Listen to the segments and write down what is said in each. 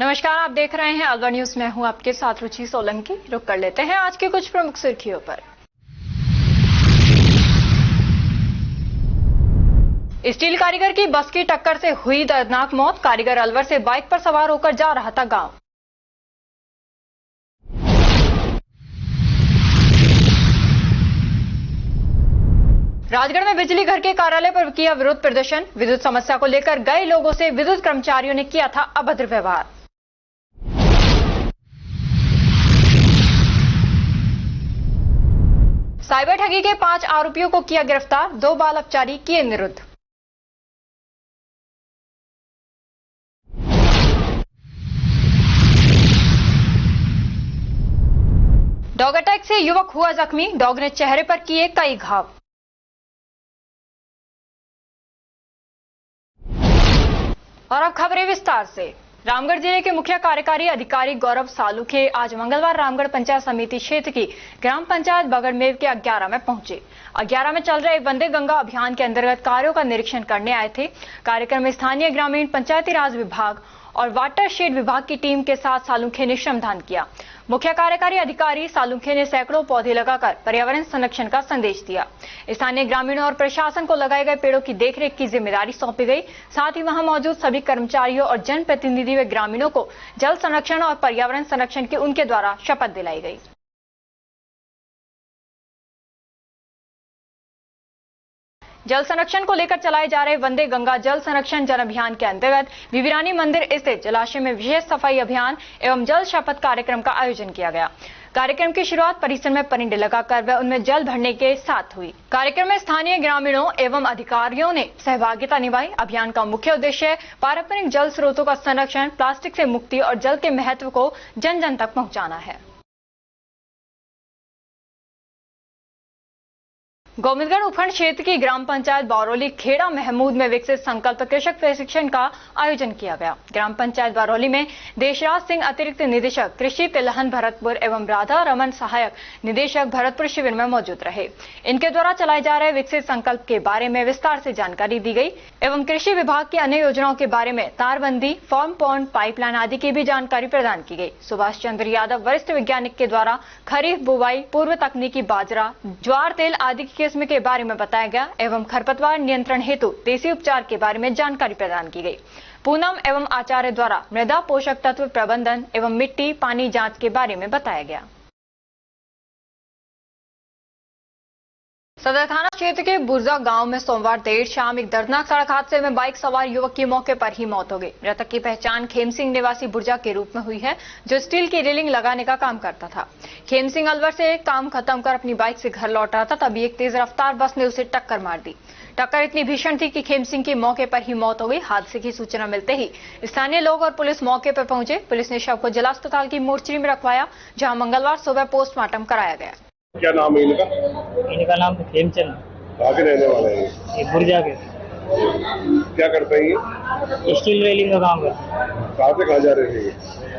नमस्कार, आप देख रहे हैं अलवर न्यूज। मैं हूं आपके साथ रुचि सोलंकी। रुक कर लेते हैं आज की कुछ प्रमुख सुर्खियों पर। स्टील कारीगर की बस की टक्कर से हुई दर्दनाक मौत। कारीगर अलवर से बाइक पर सवार होकर जा रहा था गांव। राजगढ़ में बिजली घर के कार्यालय पर किया विरोध प्रदर्शन। विद्युत समस्या को लेकर गए लोगों से विद्युत कर्मचारियों ने किया था अभद्र व्यवहार। साइबर ठगी के 5 आरोपियों को किया गिरफ्तार। 2 बाल अपचारी किए निरुद्ध। डॉग अटैक से युवक हुआ जख्मी। डॉग ने चेहरे पर किए कई घाव। और अब खबरें विस्तार से। रामगढ़ जिले के मुख्य कार्यकारी अधिकारी गौरव सालुखे आज मंगलवार रामगढ़ पंचायत समिति क्षेत्र की ग्राम पंचायत बगड़मेव के 11 में पहुंचे। 11 में चल रहे वंदे गंगा अभियान के अंतर्गत कार्यों का निरीक्षण करने आए थे। कार्यक्रम में स्थानीय ग्रामीण पंचायती राज विभाग और वाटरशेड विभाग की टीम के साथ सालुखे ने श्रमदान किया। मुख्य कार्यकारी अधिकारी सालुखे ने सैकड़ों पौधे लगाकर पर्यावरण संरक्षण का संदेश दिया। स्थानीय ग्रामीणों और प्रशासन को लगाए गए पेड़ों की देखरेख की जिम्मेदारी सौंपी गई। साथ ही वहां मौजूद सभी कर्मचारियों और जनप्रतिनिधि व ग्रामीणों को जल संरक्षण और पर्यावरण संरक्षण की उनके द्वारा शपथ दिलाई गई। जल संरक्षण को लेकर चलाए जा रहे वंदे गंगा जल संरक्षण जन अभियान के अंतर्गत विविरानी मंदिर स्थित जलाशय में विशेष सफाई अभियान एवं जल शपथ कार्यक्रम का आयोजन किया गया। कार्यक्रम की शुरुआत परिसर में परिंदे लगाकर व उनमें जल भरने के साथ हुई। कार्यक्रम में स्थानीय ग्रामीणों एवं अधिकारियों ने सहभागिता निभाई। अभियान का मुख्य उद्देश्य पारंपरिक जल स्रोतों का संरक्षण, प्लास्टिक से मुक्ति और जल के महत्व को जन जन तक पहुंचाना है। गोविंदगढ़ उपखंड क्षेत्र की ग्राम पंचायत बरौली खेड़ा महमूद में विकसित संकल्प कृषक प्रशिक्षण का आयोजन किया गया। ग्राम पंचायत बरौली में देशराज सिंह अतिरिक्त निदेशक कृषि तिलहन भरतपुर एवं राधा रमन सहायक निदेशक भरतपुर शिविर में मौजूद रहे। इनके द्वारा चलाए जा रहे विकसित संकल्प के बारे में विस्तार से जानकारी दी गई एवं कृषि विभाग की अन्य योजनाओं के बारे में तारबंदी, फॉर्म पॉन्ड, पाइपलाइन आदि की भी जानकारी प्रदान की गई। सुभाष चंद्र यादव वरिष्ठ वैज्ञानिक के द्वारा खरीफ बुवाई, पूर्व तकनीकी बाजरा, ज्वार तेल आदि किस्म के बारे में बताया गया एवं खरपतवार नियंत्रण हेतु देसी उपचार के बारे में जानकारी प्रदान की गई। पूनम एवं आचार्य द्वारा मृदा पोषक तत्व प्रबंधन एवं मिट्टी पानी जांच के बारे में बताया गया। सदर थाना क्षेत्र के बुर्जा गांव में सोमवार देर शाम एक दर्दनाक सड़क हादसे में बाइक सवार युवक की मौके पर ही मौत हो गई। मृतक की पहचान खेम सिंह निवासी बुर्जा के रूप में हुई है, जो स्टील की रेलिंग लगाने का काम करता था। खेम सिंह अलवर से काम खत्म कर अपनी बाइक से घर लौट रहा था, तभी एक तेज रफ्तार बस ने उसे टक्कर मार दी। टक्कर इतनी भीषण थी कि खेम सिंह की मौके पर ही मौत हो गई। हादसे की सूचना मिलते ही स्थानीय लोग और पुलिस मौके पर पहुंचे। पुलिस ने शव को जिला अस्पताल की मोर्चरी में रखवाया, जहां मंगलवार सुबह पोस्टमार्टम कराया गया। क्या नाम है इनका? इनका नाम तो खेमचंद। कहाँ के रहने वाले हैं? ये बुर्जा के। क्या करते हैं ये? स्टील रेलिंग का काम करते हैं। कहाँ से कहाँ जा रहे हैं ये?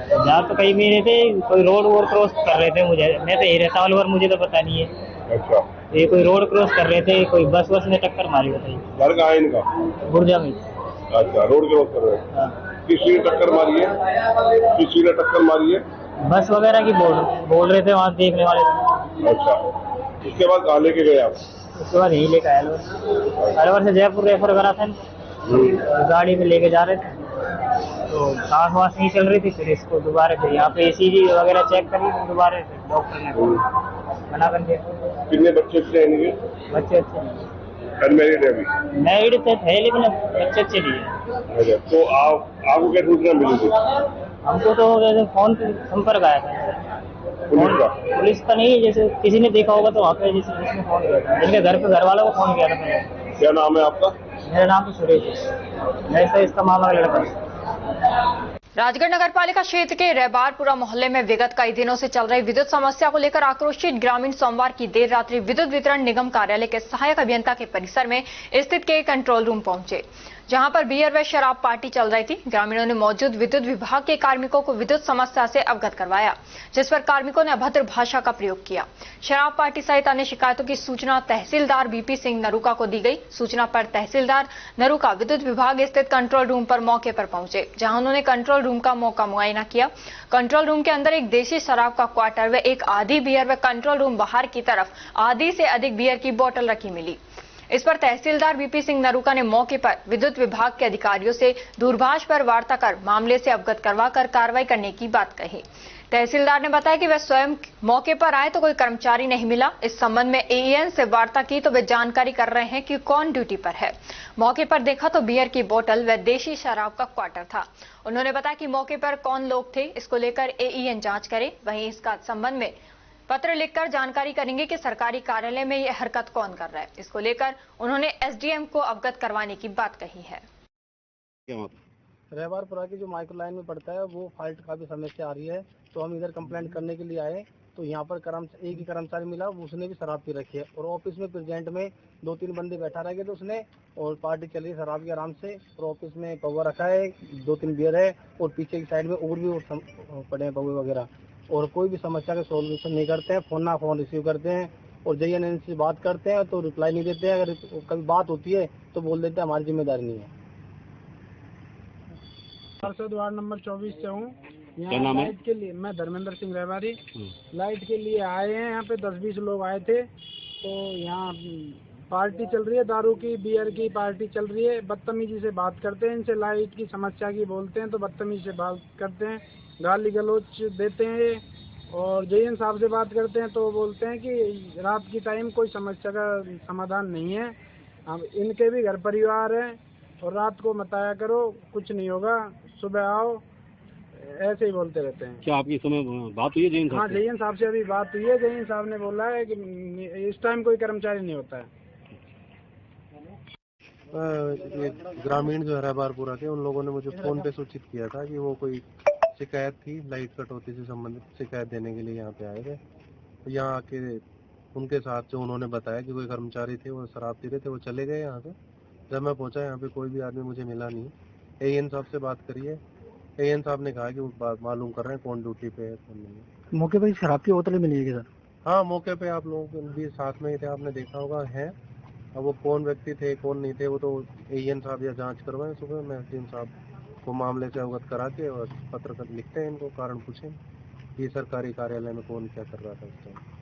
जहाँ तो कहीं भी नहीं थे, कोई रोड वोड क्रॉस कर रहे थे। मैं तो यही रहता हूँ अलवर, मुझे तो पता नहीं है। अच्छा, ये कोई रोड क्रॉस कर रहे थे, कोई बस ने टक्कर मारी। बताइए। घर कहाँ है इनका? बुर्जा में। अच्छा, रोड क्रॉस कर रहे हैं। हाँ। किसी ने टक्कर मारी है? किसी ने टक्कर मारी है? बस वगैरह की बोल रहे थे वहाँ देखने वाले। अच्छा, उसके बाद कहाँ लेके गए आप? उसके बाद यही लेकर आए अलवर से जयपुर रेफर करा था। गाड़ी में लेके जा रहे थे तो सांस वास नहीं चल रही थी। फिर इसको दोबारा फिर यहाँ पे ECG वगैरह चेक करी, दोबारा डॉक्टर ने मना कर दिया। कितने बच्चे थे इनके? बच्चे अच्छे नहीं। अनमैरिड है अभी? मैरिड थे लेकिन बच्चे अच्छे नहीं है। अच्छा, तो आपको क्या सूचना मिली थी? हमको तो फोन पे संपर्क आया था। पुलिस का नहीं, जैसे किसी ने देखा होगा तो वहाँ पे जिसने फोन किया था, जिनके घर पे घर वालों को फोन किया था मैंने। क्या नाम है आपका? मेरा नाम तो सुरेश है। मैं इसका मामा का लड़का। राजगढ़ नगर पालिका क्षेत्र के रहबारपुरा मोहल्ले में विगत कई दिनों से चल रही विद्युत समस्या को लेकर आक्रोशित ग्रामीण सोमवार की देर रात्रि विद्युत वितरण निगम कार्यालय के सहायक अभियंता के परिसर में स्थित के कंट्रोल रूम पहुंचे। जहां पर बियर व शराब पार्टी चल रही थी। ग्रामीणों ने मौजूद विद्युत विभाग के कार्मिकों को विद्युत समस्या से अवगत करवाया, जिस पर कार्मिकों ने अभद्र भाषा का प्रयोग किया। शराब पार्टी सहित अन्य शिकायतों की सूचना तहसीलदार बीपी सिंह नरूका को दी गई। सूचना पर तहसीलदार नरूका विद्युत विभाग स्थित कंट्रोल रूम पर मौके पर पहुंचे, जहां उन्होंने कंट्रोल रूम का मौका मुआयना किया। कंट्रोल रूम के अंदर एक देशी शराब का क्वार्टर व एक आधी बियर व कंट्रोल रूम बाहर की तरफ आधी से अधिक बियर की बोतल रखी मिली। इस पर तहसीलदार बीपी सिंह नरूका ने मौके पर विद्युत विभाग के अधिकारियों से दूरभाष पर वार्ता कर मामले से अवगत करवाकर कार्रवाई करने की बात कही। तहसीलदार ने बताया कि वह स्वयं मौके पर आए तो कोई कर्मचारी नहीं मिला। इस संबंध में एईएन से वार्ता की तो वे जानकारी कर रहे हैं कि कौन ड्यूटी पर है। मौके पर देखा तो बियर की बोतल व देशी शराब का क्वार्टर था। उन्होंने बताया कि मौके पर कौन लोग थे, इसको लेकर एईएन जांच करे। वहीं इसका संबंध में पत्र लिखकर जानकारी करेंगे कि सरकारी कार्यालय में यह हरकत कौन कर रहा है। इसको लेकर उन्होंने एसडीएम को अवगत करवाने की बात कही है। रहबारपुरा की जो माइक्रो लाइन में पड़ता है वो फॉल्ट का भी समस्या आ रही है, तो हम इधर कंप्लेंट करने के लिए आए। तो यहाँ पर एक ही कर्मचारी मिला, उसने भी शराब पी रखी है और ऑफिस में प्रेजेंट में 2-3 बंदे बैठा रह गए थे उसने, और पार्टी चल रही है शराब की आराम से। और ऑफिस में पौवा रखा है, 2-3 बियर है और पीछे की साइड में और भी पड़े हैं पौवे वगैरह, और कोई भी समस्या का सोल्यूशन नहीं करते हैं। फोन ना फोन रिसीव करते हैं और JNN से बात करते हैं तो रिप्लाई नहीं देते हैं। अगर कभी बात होती है तो बोल देते हैं हमारी जिम्मेदारी नहीं है। पार्षद वार्ड नंबर 24 से हूँ। क्या नाम है? लाइट के लिए मैं धर्मेंद्र सिंह रहबारी लाइट के लिए आए हैं। यहाँ पे 10-20 लोग आए थे, तो यहाँ पार्टी चल रही है, दारू की बियर की पार्टी चल रही है। बदतमीजी से बात करते हैं, इनसे लाइट की समस्या की बोलते हैं तो बदतमीजी से बात करते हैं, गाली गलौच देते हैं। और JN साहब से बात करते हैं तो बोलते हैं कि रात की टाइम कोई समस्या का समाधान नहीं है, अब इनके भी घर परिवार है और रात को मत आया करो, कुछ नहीं होगा, सुबह आओ, ऐसे ही बोलते रहते हैं। क्या आपकी समय बात हुई है JN साहब? हाँ, JN साहब से अभी बात हुई है। JN साहब ने बोला है कि इस टाइम कोई कर्मचारी नहीं होता है। ये ग्रामीण जो है रहबारपुरा के, उन लोगों ने मुझे फोन पे सूचित किया था कि वो कोई शिकायत थी, लाइट कटौती से संबंधित शिकायत देने के लिए यहाँ पे आए थे। तो यहाँ आके उनके साथ जो उन्होंने बताया कि कोई कर्मचारी थे वो शराब पी रहे थे, वो चले गए यहाँ से। जब मैं पहुंचा यहाँ पे कोई भी आदमी मुझे मिला नहीं। AN साहब से बात करिए, AN साहब ने कहा कि वो बात मालूम कर रहे हैं कौन ड्यूटी पे है कौन नहीं। मौके पर शराब की बोतलें मिली है सर? हाँ, मौके पे आप लोग भी साथ में ही थे, आपने देखा होगा है। अब वो कौन व्यक्ति थे कौन नहीं थे वो तो AN साहब या जांच करवाएं। सुबह मैं SDM साहब को मामले से अवगत करा के और पत्र लिखते हैं, इनको कारण पूछें कि सरकारी कार्यालय में कौन क्या कर रहा था उस टाइम।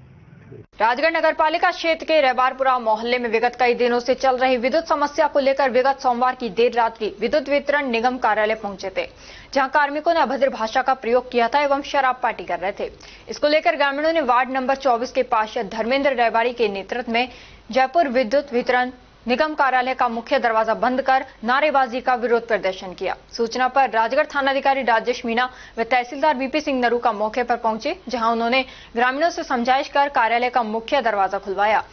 राजगढ़ नगरपालिका क्षेत्र के रहबारपुरा मोहल्ले में विगत कई दिनों से चल रही विद्युत समस्या को लेकर विगत सोमवार की देर रात्रि विद्युत वितरण निगम कार्यालय पहुंचे थे, जहां कार्मिकों ने अभद्र भाषा का प्रयोग किया था एवं शराब पार्टी कर रहे थे। इसको लेकर ग्रामीणों ने वार्ड नंबर 24 के पार्षद धर्मेंद्र रहबारी के नेतृत्व में जयपुर विद्युत वितरण निगम कार्यालय का मुख्य दरवाजा बंद कर नारेबाजी का विरोध प्रदर्शन किया। सूचना पर राजगढ़ थानाधिकारी राजेश मीणा व तहसीलदार बीपी सिंह नरूका मौके पर पहुंचे, जहां उन्होंने ग्रामीणों से समझाइश कर कार्यालय का मुख्य दरवाजा खुलवाया।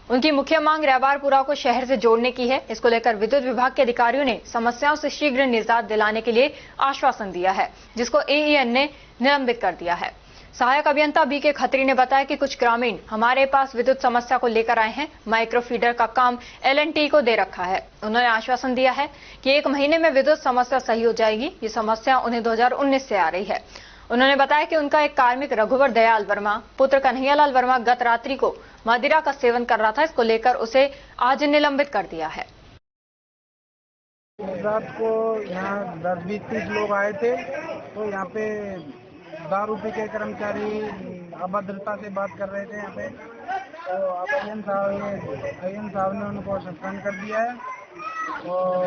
उनकी मुख्य मांग रहबारपुरा को शहर से जोड़ने की है। इसको लेकर विद्युत विभाग के अधिकारियों ने समस्याओं से शीघ्र निजात दिलाने के लिए आश्वासन दिया है, जिसको AEN ने निलंबित कर दिया है। सहायक अभियंता BK खत्री ने बताया कि कुछ ग्रामीण हमारे पास विद्युत समस्या को लेकर आए हैं। माइक्रो फीडर का काम L&T को दे रखा है। उन्होंने आश्वासन दिया है कि 1 महीने में विद्युत समस्या सही हो जाएगी। ये समस्या उन्हें 2019 से आ रही है। उन्होंने बताया कि उनका एक कार्मिक रघुवर दयाल वर्मा पुत्र कन्हैयालाल वर्मा गत रात्रि को मदिरा का सेवन कर रहा था। इसको लेकर उसे आज निलंबित कर दिया है। रात को यहाँ 10-20-30 लोग आए थे, तो यहाँ पे दारू पी के कर्मचारी अभद्रता से बात कर रहे थे यहाँ पे। तो अब AN साहब ने उनको सस्पेंड कर दिया है और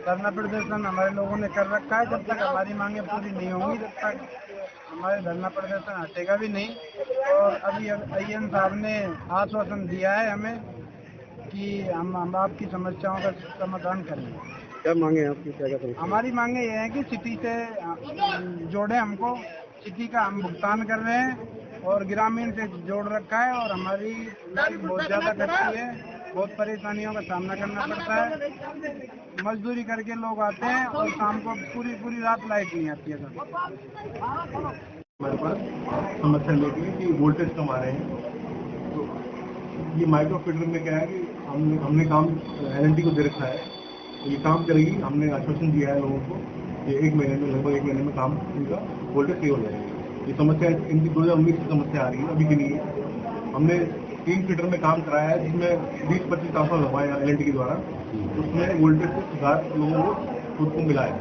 धरना प्रदर्शन हमारे लोगों ने कर रखा है। जब तक हमारी मांगे पूरी नहीं होंगी तब तक हमारे धरना प्रदर्शन हटेगा भी नहीं। और अभी AN साहब ने आश्वासन दिया है हमें कि हम आपकी समस्याओं का समाधान करेंगे। क्या मांगे आपकी? क्या हमारी मांगे ये है कि सिटी से जोड़े हमको, सिटी का हम भुगतान कर रहे हैं और ग्रामीण से जोड़ रखा है और हमारी लाइफ बहुत ज़्यादा कटती है, बहुत परेशानियों का सामना करना पड़ता है। मजदूरी करके लोग आते हैं और शाम को पूरी रात लाइट नहीं आती है। हमारे पास समस्या लेके कि वोल्टेज कम आ रहे हैं, तो ये माइक्रो फीडर में क्या है कि हमने काम L&T को दे रखा है ये काम करेगी। हमने आश्वासन दिया है लोगों को कि 1 महीने में, लगभग 1 महीने में काम इनका वोल्टेज सही हो जाएगा। ये समस्या इनकी 2019 से समस्या आ रही है, अभी की नहीं है। हमने 3 फीटर में काम कराया है, जिसमें 20-25 ट्रांसफार्मर लगवाया LNT के द्वारा। उसमें वोल्टेज को सुधार लोगों को खुद को मिला है।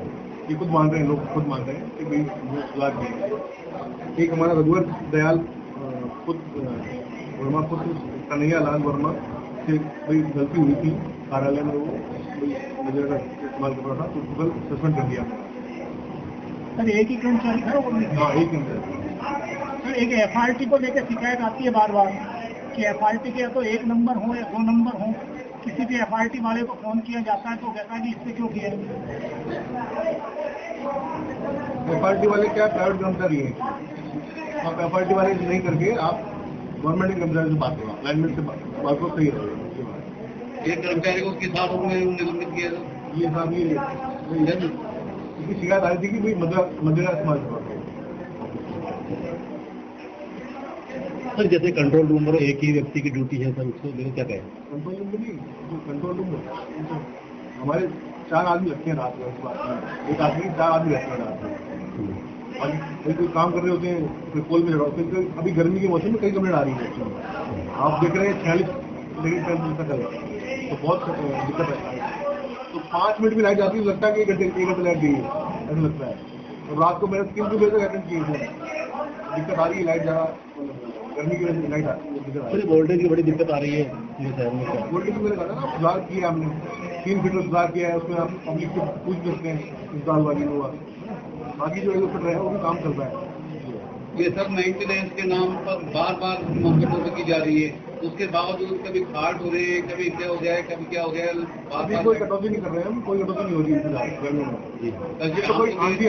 ये खुद मान रहे हैं, लोग खुद मान रहे हैं कि भाई वो सुधार किए। एक हमारा रघुवर दयाल वर्मा पुत्र कन्हैया लाल वर्मा से भाई गलती हुई थी कार्यालय में, वो मुझे इस्तेमाल कर रहा था, तो उसको कल सस्पेंड कर दिया। सर एक ही कर्मचारी था वो? हाँ, एक कर्मचारी। सर एक FRT को लेकर शिकायत आती है बार बार कि FRT के तो 1 नंबर हो या 2 नंबर हो, किसी भी FRT वाले को फोन किया जाता है तो कहता है कि इससे क्यों किया? FRT वाले क्या प्राइवेट कर्मचारी हैं? आप FRT वाले नहीं करके आप गवर्नमेंट के कर्मचारी से बात करो, लाइनमेंट से बात को सही रहेगा। एक कर्मचारी को उसके साथ निलंबित किया था। ये साहब ये इसकी शिकायत आई थी कि भाई मध्यगा इस्तेमाल करवाते हैं। सर जैसे कंट्रोल रूम पर एक ही व्यक्ति की ड्यूटी है सर, उसको मेरे क्या कहें? कंट्रोल रूम नहीं, जो कंट्रोल रूम हमारे 4 आदमी लगते हैं रात में, उस बात में 1 आदमी 4 आदमी रहते हैं रात में। और कोई काम कर रहे होते हैं, कोई पोल में लगा होते हैं। अभी गर्मी के मौसम में कई कंप्लेंट आ रही है, आप देख रहे हैं 46 डिग्री टेम्परेचर तक, तो बहुत दिक्कत है। तो 5 मिनट भी लाइट जाती है, लगता है कि 1 घंटे लाइट गई है, ऐसा लगता है। और रात को मैंने 3 बजे तक अटेंड किए थे, दिक्कत आ रही है, लाइट ज़्यादा गर्मी की वजह से लाइट सर वोल्टेज की बड़ी दिक्कत आ रही है ये शहर में। क्या वोल्टेज मैंने कहा था ना, सुधार किया हमने, 3 फीटर सुधार किया है, उसमें आप पब्लिक से पूछ सकते हैं इंस्टॉल वाली हुआ। बाकी जो फीटर है वो भी काम कर रहा है। ये सब मेंटेनेंस के नाम पर बार बार कटौती की जा रही है, उसके बावजूद कभी खाट हो रहे हैं, कभी क्या हो जाए, कभी क्या हो जाए। अभी कोई कटौती नहीं कर रहे हैं हम, कोई कटौती नहीं हो रही है गर्मी में। तो कोई आंधी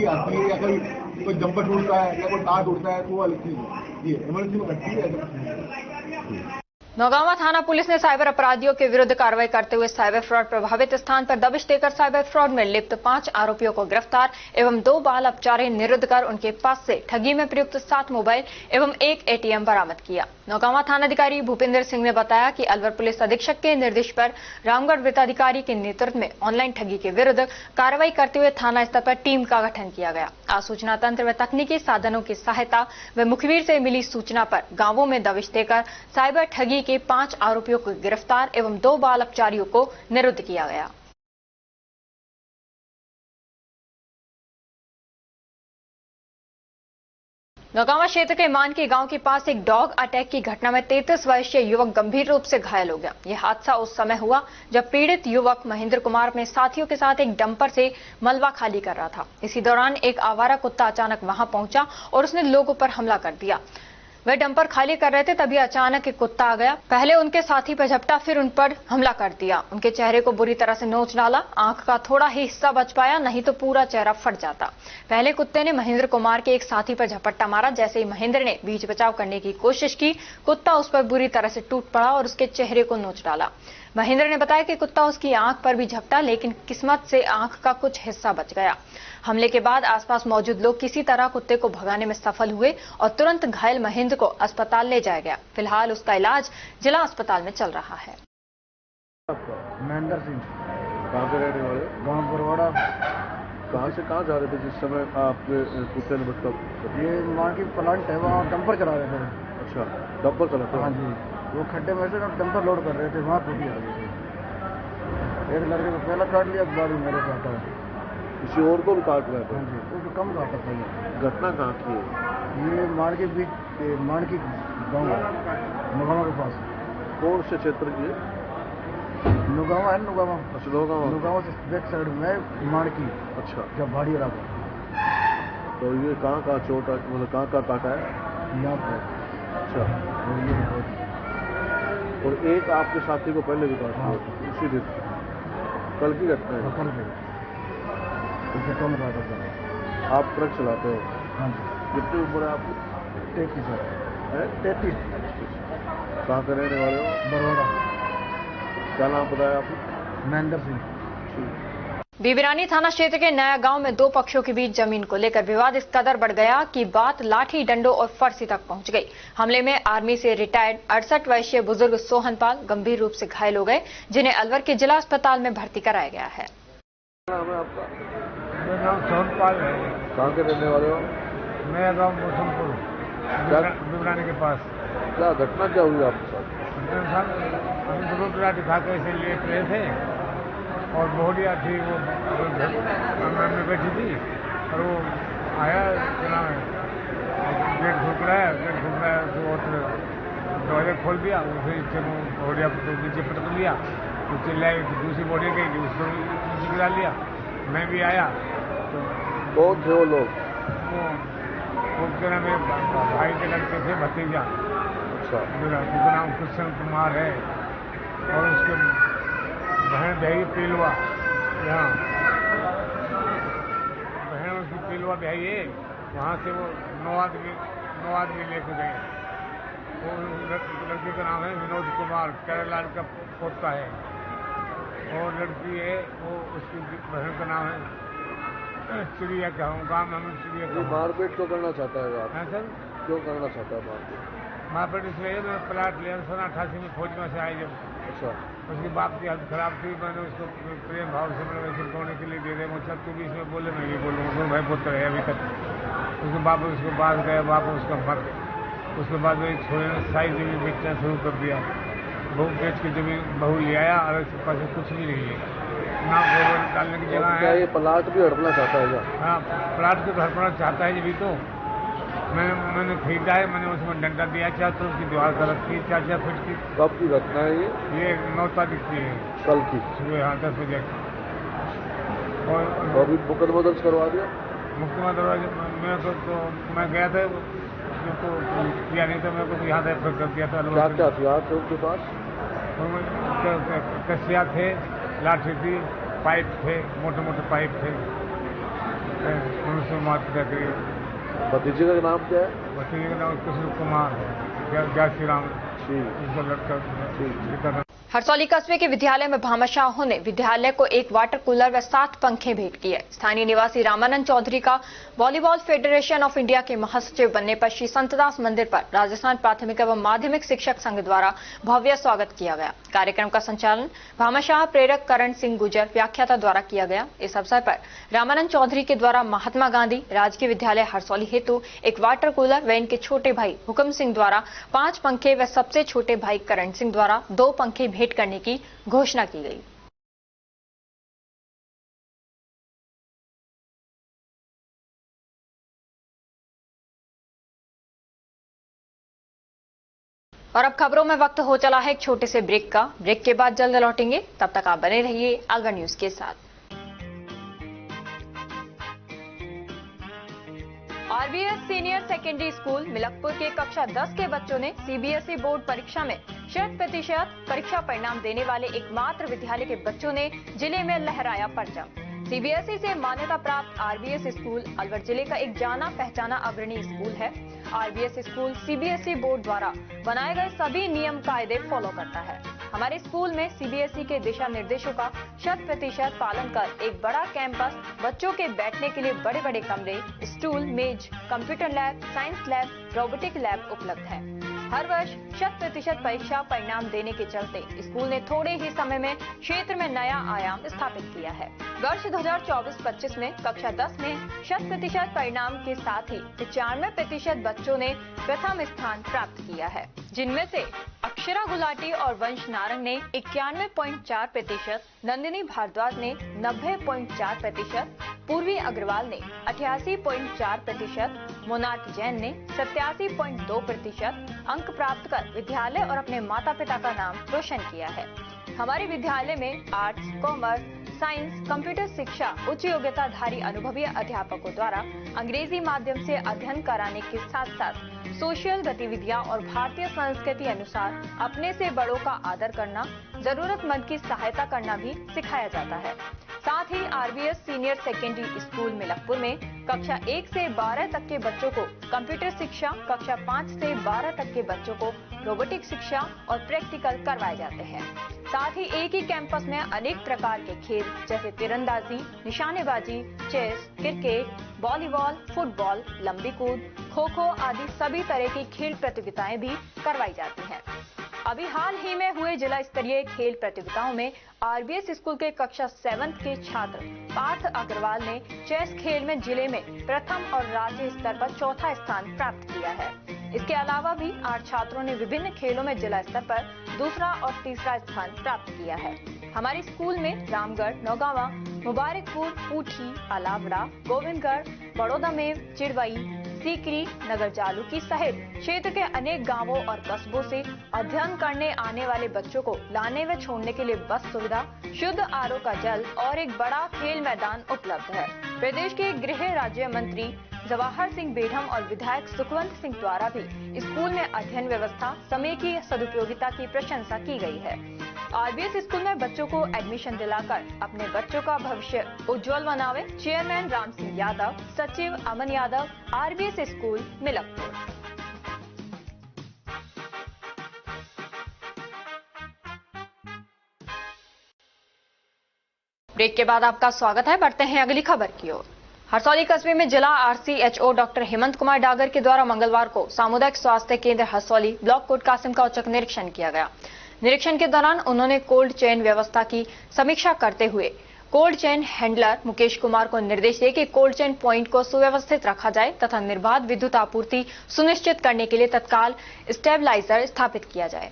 आती है या कोई जंपर टूटता है या कोई तार टूटता है तो वो अलग चीज है। ये इमरजेंसी में घटती है। नौगांवा थाना पुलिस ने साइबर अपराधियों के विरुद्ध कार्रवाई करते हुए साइबर फ्रॉड प्रभावित स्थान पर दबिश देकर साइबर फ्रॉड में लिप्त 5 आरोपियों को गिरफ्तार एवं 2 बाल अपचारी निरुद्ध कर उनके पास से ठगी में प्रयुक्त 7 मोबाइल एवं 1 ATM बरामद किया। नौगांवा थानाधिकारी भूपेंद्र सिंह ने बताया कि अलवर पुलिस अधीक्षक के निर्देश पर रामगढ़ वृत्ताधिकारी के नेतृत्व में ऑनलाइन ठगी के विरुद्ध कार्रवाई करते हुए थाना स्तर पर टीम का गठन किया गया। आसूचना तंत्र व तकनीकी साधनों की सहायता व मुखबिर से मिली सूचना पर गांवों में दबिश देकर साइबर ठगी के 5 आरोपियों को गिरफ्तार एवं 2 बाल अपचारियों को निरुद्ध किया गया। नौगांवा क्षेत्र के मानकी गांव के पास एक डॉग अटैक की घटना में 33 वर्षीय युवक गंभीर रूप से घायल हो गया। यह हादसा उस समय हुआ जब पीड़ित युवक महेंद्र कुमार अपने साथियों के साथ एक डंपर से मलबा खाली कर रहा था। इसी दौरान एक आवारा कुत्ता अचानक वहां पहुंचा और उसने लोगों पर हमला कर दिया। वह डंपर खाली कर रहे थे, तभी अचानक एक कुत्ता आ गया, पहले उनके साथी पर झपटा, फिर उन पर हमला कर दिया। उनके चेहरे को बुरी तरह से नोच डाला। आंख का थोड़ा ही हिस्सा बच पाया, नहीं तो पूरा चेहरा फट जाता। पहले कुत्ते ने महेंद्र कुमार के एक साथी पर झपट्टा मारा। जैसे ही महेंद्र ने बीच बचाव करने की कोशिश की, कुत्ता उस पर बुरी तरह से टूट पड़ा और उसके चेहरे को नोच डाला। महेंद्र ने बताया कि कुत्ता उसकी आंख पर भी झपटा, लेकिन किस्मत से आंख का कुछ हिस्सा बच गया। हमले के बाद आसपास मौजूद लोग किसी तरह कुत्ते को भगाने में सफल हुए और तुरंत घायल महेंद्र को अस्पताल ले जाया गया। फिलहाल उसका इलाज जिला अस्पताल में चल रहा है। महेंद्र सिंह, कहाँ के रहने वाले? गांव बरवाड़ा। कहाँ से कहाँ जा रहे थे जिस समय आपके कुत्ते ने बचका? ये माँ की प्लांट है, वहाँ डंपर चला रहे थे। अच्छा, डंपर चला था? हाँ जी, वो खड्डे में से डंपर लोड कर रहे थे, वहाँ टूटी आ गई थी। एक लड़के को पहला काट लिया, बाद में मेरे साथ आया। किसी और को भी काट रहे थे? हाँ जी, उसको कम काटा था। घटना कहाँ की है? ये मार के बीच मार की गाँव है, नौगांवा के पास। कौन से क्षेत्र की है? नौगांवा है, नौगांवा। अच्छा, नौगांवा से बैक साइड में मार की। अच्छा, जब भाड़ी इलाका। तो ये कहाँ चोट, मतलब कहाँ काटा है? यहाँ पर। अच्छा, और एक आपके साथी को पहले भी काटा? हाँ, उसी दिन कल की घटना है? कल की। आप ट्रक चलाते हो? हाँ जी। कितनी उम्र है आपकी? 33 है? 33। कहाँ के रहने वाले हो? बरवाड़ा। क्या नाम बताया आपने? महेंद्र सिंह। बीबीरानी थाना क्षेत्र के नया गांव में दो पक्षों के बीच जमीन को लेकर विवाद इस कदर बढ़ गया कि बात लाठी डंडों और फरसी तक पहुंच गई। हमले में आर्मी से रिटायर्ड 68 वर्षीय बुजुर्ग सोहनपाल गंभीर रूप से घायल हो गए, जिन्हें अलवर के जिला अस्पताल में भर्ती कराया गया है। मेरा नाम सोहनपाल है। कहाँ के रहने वाले हो? नया गाँव मौसमपुर बीबीरानी के पास। क्या घटना क्या हुई आपके साथ? हम तो रोटी राटी खा के इसे लेट रहे थे और बोहड़िया थी, वो घर में बैठी थी और वो आया, क्या नाम है, गेट ठुक रहा है तो दरवाजा खोल दिया, उसे बोहड़िया नीचे पटक लिया, तो चिल्लाई, दूसरी बोहड़ी गई, उसको नीचे गिरा लिया। मैं भी आया तो कौन थे वो लोग? वो क्या नाम है, भाई के लड़के थे, भतीजा। अच्छा। उनका नाम कृष्ण कुमार है और उसके बहन ब्याही पीलवा, यहाँ बहन उसकी पीलवा ब्याही है, वहाँ से वो 9 आदमी लेके गए। वो लड़के का नाम है विनोद कुमार, केरलाल का पोता है, और लड़की है वो उसकी बहन का नाम है चिड़िया का, गाँव में हम चिड़िया का। मारपीट क्यों करना चाहता है आप? हाँ सर, क्यों करना चाहता है मारपीट? इसलिए मैंने प्लाट लिया 88 में फौज में से आई जब। अच्छा। उसकी बाप की हालत खराब थी, मैंने उसको प्रेम भाव से मैंने वैसे बोलने के लिए दे रहे, मुझे तू भी इसमें बोले, मैं भी बोलूँगा, तो भाई पुत्र है अभी तक। उसके बाप उसको बात गया, बाप उसका मर। उसके बाद वही छोड़े सारी जमीन बेचना शुरू कर दिया। बहू बेच के जमीन बहू ले आया और उसके पास कुछ भी नहीं है ना, गोबर डालने की जगह है। ये प्लाट भी हड़पना चाहता है क्या? हाँ, प्लाट को हड़पना चाहता है जब तो मैंने खरीदा है, मैंने उसमें डंडा दिया, 4 फुट की दीवार कर रखी, 4 फुट की। कब की घटना है ये 9 तारीख की है, कल की सुबह। हाँ, 10 बजे। और अभी मुकदमा दर्ज करवा दिया? मुकदमा दर्ज मेरे को तो मैं गया था, तो किया नहीं, तो मेरे को यहाँ रेफर कर दिया था। क्या हथियार थे उनके पास? कसिया थे, लाठी थी, पाइप थे, मोटे पाइप थे, उनसे मार करके। भतीजे का नाम क्या है? भतीजे का नाम कृष्ण कुमार, जय राम, उसका लड़का। हरसौली कस्बे के विद्यालय में भामाशाहों ने विद्यालय को एक वाटर कूलर व 7 पंखे भेंट किए। स्थानीय निवासी रामानंद चौधरी का वॉलीबॉल फेडरेशन ऑफ इंडिया के महासचिव बनने पर श्री संतदास मंदिर पर राजस्थान प्राथमिक एवं माध्यमिक शिक्षक संघ द्वारा भव्य स्वागत किया गया। कार्यक्रम का संचालन भामाशाह प्रेरक करण सिंह गुर्जर व्याख्याता द्वारा किया गया। इस अवसर पर रामानंद चौधरी के द्वारा महात्मा गांधी राजकीय विद्यालय हरसौली हेतु एक वाटर कूलर व इनके छोटे भाई हुक्म सिंह द्वारा 5 पंखे व सबसे छोटे भाई करण सिंह द्वारा 2 पंखे भेंट करने की घोषणा की गई। और अब खबरों में वक्त हो चला है एक छोटे से ब्रेक का। ब्रेक के बाद जल्द लौटेंगे, तब तक आप बने रहिए अलवर न्यूज के साथ। RBS senior secondary school Milakpur के कक्षा 10 के बच्चों ने सीबीएसई बोर्ड परीक्षा में 100% परीक्षा परिणाम देने वाले एकमात्र विद्यालय के बच्चों ने जिले में लहराया परचम। सीबीएसई से मान्यता प्राप्त आरबीएस स्कूल अलवर जिले का एक जाना पहचाना अग्रणी स्कूल है। आरबीएस स्कूल सीबीएसई बोर्ड द्वारा बनाए गए सभी नियम कायदे फॉलो करता है। हमारे स्कूल में सीबीएसई के दिशा निर्देशों का 100% पालन कर एक बड़ा कैंपस, बच्चों के बैठने के लिए बड़े बड़े कमरे, स्टूल, मेज, computer lab, science lab, robotic lab उपलब्ध है। हर वर्ष 100% परीक्षा परिणाम देने के चलते स्कूल ने थोड़े ही समय में क्षेत्र में नया आयाम स्थापित किया है। वर्ष 2024-25 में कक्षा 10 में 100% परिणाम के साथ ही 95% बच्चों ने प्रथम स्थान प्राप्त किया है, जिनमें से अक्षरा गुलाटी और वंश नारंग ने 91.4%, नंदिनी भारद्वाज ने 90.4%, पूर्वी अग्रवाल ने 88.4%, मोनाट जैन ने 87.2% अंक प्राप्त कर विद्यालय और अपने माता पिता का नाम रोशन किया है। हमारे विद्यालय में आर्ट्स, कॉमर्स, साइंस, कंप्यूटर शिक्षा उच्च योग्यताधारी अनुभवी अध्यापकों द्वारा अंग्रेजी माध्यम से अध्ययन कराने के साथ साथ सोशल गतिविधियां और भारतीय संस्कृति अनुसार अपने से बड़ों का आदर करना, जरूरतमंद की सहायता करना भी सिखाया जाता है। साथ ही RBS senior secondary school Milakpur में कक्षा 1 से 12 तक के बच्चों को कंप्यूटर शिक्षा, कक्षा 5 से 12 तक के बच्चों को रोबोटिक शिक्षा और प्रैक्टिकल करवाए जाते हैं। साथ ही एक ही कैंपस में अनेक प्रकार के खेल जैसे तीरंदाजी, निशानेबाजी, चेस, क्रिकेट, वॉलीबॉल, फुटबॉल, लंबी कूद, खो खो आदि सभी तरह की खेल प्रतियोगिताएं भी करवाई जाती हैं। अभी हाल ही में हुए जिला स्तरीय खेल प्रतियोगिताओं में आरबीएस स्कूल के कक्षा 7 के छात्र पार्थ अग्रवाल ने चेस खेल में जिले में प्रथम और राज्य स्तर पर चौथा स्थान प्राप्त किया है। इसके अलावा भी 8 छात्रों ने विभिन्न खेलों में जिला स्तर पर दूसरा और तीसरा स्थान प्राप्त किया है। हमारे स्कूल में रामगढ़, नौगावा, मुबारकपुर, ऊटी, अलावड़ा, गोविंदगढ़, बड़ौदा में चिड़वई, सीकरी, नगर जालूकी सहित क्षेत्र के अनेक गांवों और कस्बों से अध्ययन करने आने वाले बच्चों को लाने व छोड़ने के लिए बस सुविधा, शुद्ध आरओ का जल और एक बड़ा खेल मैदान उपलब्ध है। प्रदेश के गृह राज्य मंत्री जवाहर सिंह बेढम और विधायक सुखवंत सिंह द्वारा भी स्कूल में अध्ययन व्यवस्था, समय की सदुपयोगिता की प्रशंसा की गई है। आरबीएस स्कूल में बच्चों को एडमिशन दिलाकर अपने बच्चों का भविष्य उज्जवल बनावे। चेयरमैन राम सिंह यादव, सचिव Aman Yadav, RBS school Milakpur. Break के बाद आपका स्वागत है। बढ़ते हैं अगली खबर की ओर। हरसौली कस्बे में जिला आरसीएचओ डॉक्टर हेमंत कुमार डागर के द्वारा मंगलवार को सामुदायिक स्वास्थ्य केंद्र हरसौली ब्लॉक कोट कासिम का औचक निरीक्षण किया गया। निरीक्षण के दौरान उन्होंने कोल्ड चेन व्यवस्था की समीक्षा करते हुए cold chain handler Mukesh Kumar को निर्देश दिए कि कोल्ड चेन पॉइंट को सुव्यवस्थित रखा जाए तथा निर्बाध विद्युत आपूर्ति सुनिश्चित करने के लिए तत्काल स्टेबलाइजर स्थापित किया जाए।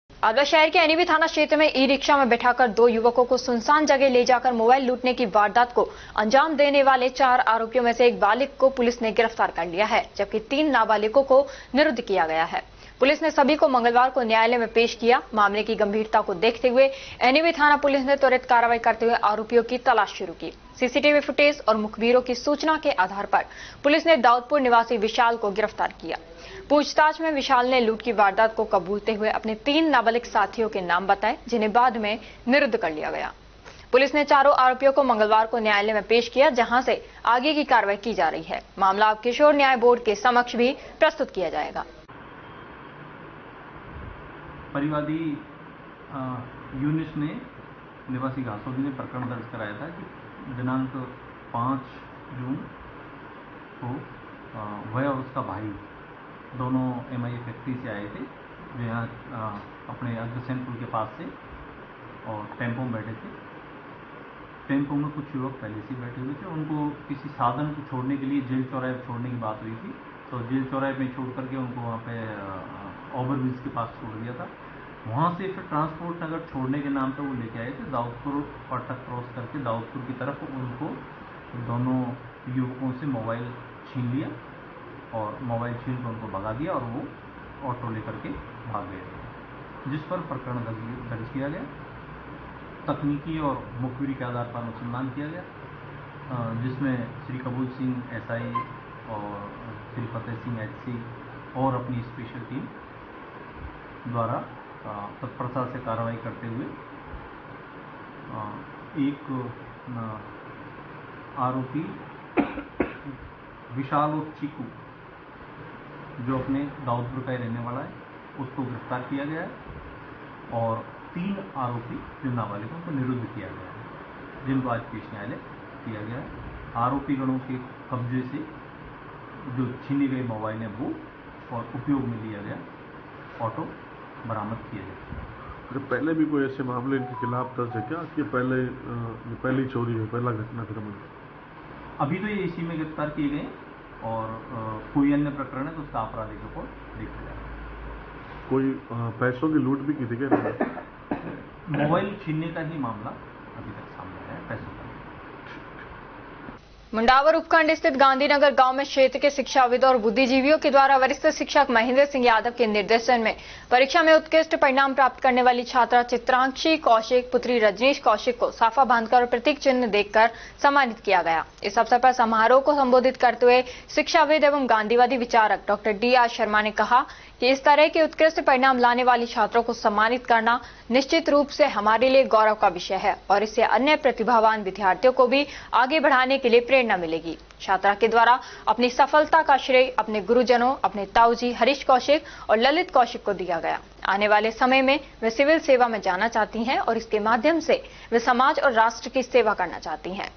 आगरा शहर के एनईबी थाना क्षेत्र में ई रिक्शा में बैठाकर 2 युवकों को सुनसान जगह ले जाकर मोबाइल लूटने की वारदात को अंजाम देने वाले 4 आरोपियों में से एक बालिग को पुलिस ने गिरफ्तार कर लिया है, जबकि 3 नाबालिगों को निरुद्ध किया गया है। पुलिस ने सभी को मंगलवार को न्यायालय में पेश किया। मामले की गंभीरता को देखते हुए एनईबी थाना पुलिस ने त्वरित कार्रवाई करते हुए आरोपियों की तलाश शुरू की। सीसीटीवी फुटेज और मुखबिरों की सूचना के आधार पर पुलिस ने दाऊदपुर निवासी विशाल को गिरफ्तार किया। पूछताछ में विशाल ने लूट की वारदात को कबूलते हुए अपने 3 नाबालिग साथियों के नाम बताए, जिन्हें बाद में निरुद्ध कर लिया गया। पुलिस ने चारों आरोपियों को मंगलवार को न्यायालय में पेश किया, जहां से आगे की कार्रवाई की जा रही है। मामला अब किशोर न्याय बोर्ड के समक्ष भी प्रस्तुत किया जाएगा। परिवादी यूनिस ने निवासी घासोली ने प्रकरण दर्ज कराया था कि दिनांक 5 जून को वह और उसका भाई दोनों एमआई फैक्ट्री से आए थे, जो यहाँ अपने अग्रसेन पुल के पास से और टेम्पो में बैठे थे। टेम्पो में कुछ युवक पहले से बैठे हुए थे। उनको किसी साधन को छोड़ने के लिए जेल चौराहे छोड़ने की बात हुई थी, तो जेल चौराहे में छोड़ करके उनको वहाँ पे ओवरब्रिज के पास छोड़ दिया था। वहाँ से फिर ट्रांसपोर्ट नगर छोड़ने के नाम पर वो लेके आए थे। दाऊदपुर फाटक क्रॉस करके दाऊदपुर की तरफ उनको दोनों युवकों से मोबाइल छीन लिया और मोबाइल छीन कर उनको भगा दिया और वो ऑटो लेकर के भाग गए, जिस पर प्रकरण दर्ज किया गया। तकनीकी और मुखबिरी के आधार पर अनुसंधान किया गया, जिसमें श्री कबूल सिंह एसआई और श्री फतेह सिंह एचसी और अपनी स्पेशल टीम द्वारा तत्परता से कार्रवाई करते हुए एक आरोपी विशाल और चीकू, जो अपने दाऊदपुर का ही रहने वाला है, उसको गिरफ्तार किया गया है और 3 आरोपी जो नाबालिगों को निरुद्ध किया गया है, जिनको आज पेश न्यायालय किया गया है। आरोपी गणों के कब्जे से जो छीने गए मोबाइल है वो और उपयोग में लिया गया ऑटो बरामद किया गया। तो पहले भी कोई ऐसे मामले इनके खिलाफ दर्ज है क्या कि पहली चोरी है, पहला घटनाक्रम? अभी तो ये इसी में गिरफ्तार किए गए और कोई अन्य प्रकरण है तो उसका आपराधिक रिपोर्ट देखा जाएगा। कोई पैसों की लूट भी की थी क्या? मोबाइल छीनने का ही मामला अभी तक सामने आया है, पैसों का। मुंडावर उपखंड स्थित गांधीनगर गांव में क्षेत्र के शिक्षाविदों और बुद्धिजीवियों के द्वारा वरिष्ठ शिक्षक महेंद्र सिंह यादव के निर्देशन में परीक्षा में उत्कृष्ट परिणाम प्राप्त करने वाली छात्रा चित्रांशी कौशिक पुत्री रजनीश कौशिक को साफा बांधकर और प्रतीक चिन्ह देकर सम्मानित किया गया। इस अवसर पर समारोह को संबोधित करते हुए शिक्षाविद एवं गांधीवादी विचारक डॉक्टर डी आर शर्मा ने कहा कि इस तरह के उत्कृष्ट परिणाम लाने वाले छात्रों को सम्मानित करना निश्चित रूप से हमारे लिए गौरव का विषय है और इससे अन्य प्रतिभावान विद्यार्थियों को भी आगे बढ़ाने के लिए प्रेरणा मिलेगी। छात्रा के द्वारा अपनी सफलता का श्रेय अपने गुरुजनों, अपने ताऊजी हरीश कौशिक और ललित कौशिक को दिया गया। आने वाले समय में वे सिविल सेवा में जाना चाहती हैं और इसके माध्यम से वे समाज और राष्ट्र की सेवा करना चाहती हैं।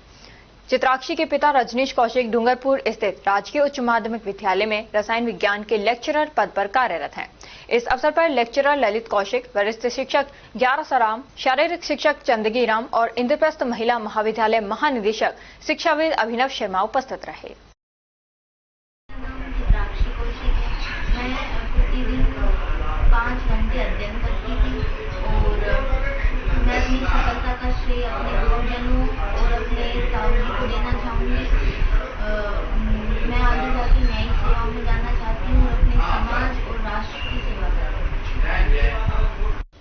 चित्राक्षी के पिता रजनीश कौशिक डूंगरपुर स्थित राजकीय उच्च माध्यमिक विद्यालय में रसायन विज्ञान के लेक्चरर पद पर कार्यरत हैं। इस अवसर पर लेक्चरर ललित कौशिक, वरिष्ठ शिक्षक ग्यारसराम, शारीरिक शिक्षक चंदगी राम और इंद्रप्रस्थ महिला महाविद्यालय महानिदेशक शिक्षाविद अभिनव शर्मा उपस्थित रहे। चित्राक्षी कौशिक है। मैं प्रतिदिन 5 घंटे अध्ययन करती थी और मैं अपनी सफलता का श्रेय अपने गुरुजनों और अपने ताऊजी को देना चाहूँगी। मैं आगे जाके न्यायिक सेवाओं में जाना चाहती हूँ और अपने समाज और राष्ट्र की सेवा करना।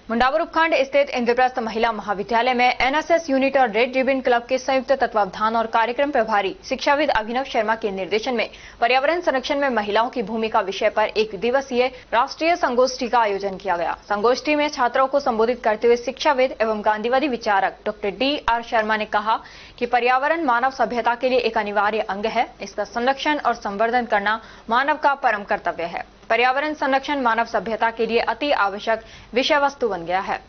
मुंडावर उपखंड स्थित इंद्रप्रस्थ महिला महाविद्यालय में एनएसएस यूनिट और रेड रिबन क्लब के संयुक्त तत्वावधान और कार्यक्रम प्रभारी शिक्षाविद अभिनव शर्मा के निर्देशन में पर्यावरण संरक्षण में महिलाओं की भूमिका विषय पर एक दिवसीय राष्ट्रीय संगोष्ठी का आयोजन किया गया। संगोष्ठी में छात्रों को संबोधित करते हुए शिक्षाविद एवं गांधीवादी विचारक डॉक्टर D.R. शर्मा ने कहा कि पर्यावरण मानव सभ्यता के लिए एक अनिवार्य अंग है। इसका संरक्षण और संवर्धन करना मानव का परम कर्तव्य है। पर्यावरण संरक्षण मानव सभ्यता के लिए अति आवश्यक विषय वस्तु बन गया है।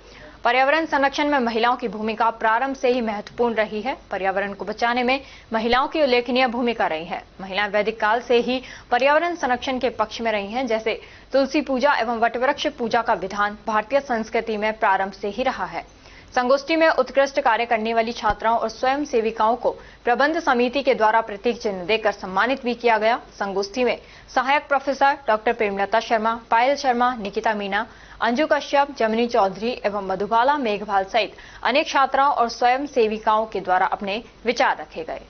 पर्यावरण संरक्षण में महिलाओं की भूमिका प्रारंभ से ही महत्वपूर्ण रही है। पर्यावरण को बचाने में महिलाओं की उल्लेखनीय भूमिका रही है। महिलाएं वैदिक काल से ही पर्यावरण संरक्षण के पक्ष में रही हैं। जैसे तुलसी पूजा एवं वटवृक्ष पूजा का विधान भारतीय संस्कृति में प्रारंभ से ही रहा है। संगोष्ठी में उत्कृष्ट कार्य करने वाली छात्राओं और स्वयं सेविकाओं को प्रबंध समिति के द्वारा प्रतीक चिन्ह देकर सम्मानित भी किया गया। संगोष्ठी में सहायक प्रोफेसर डॉक्टर प्रेमलता शर्मा, पायल शर्मा, निकिता मीना, अंजू कश्यप, जमिनी चौधरी एवं मधुबाला मेघवाल सहित अनेक छात्राओं और स्वयं सेविकाओं के द्वारा अपने विचार रखे गए।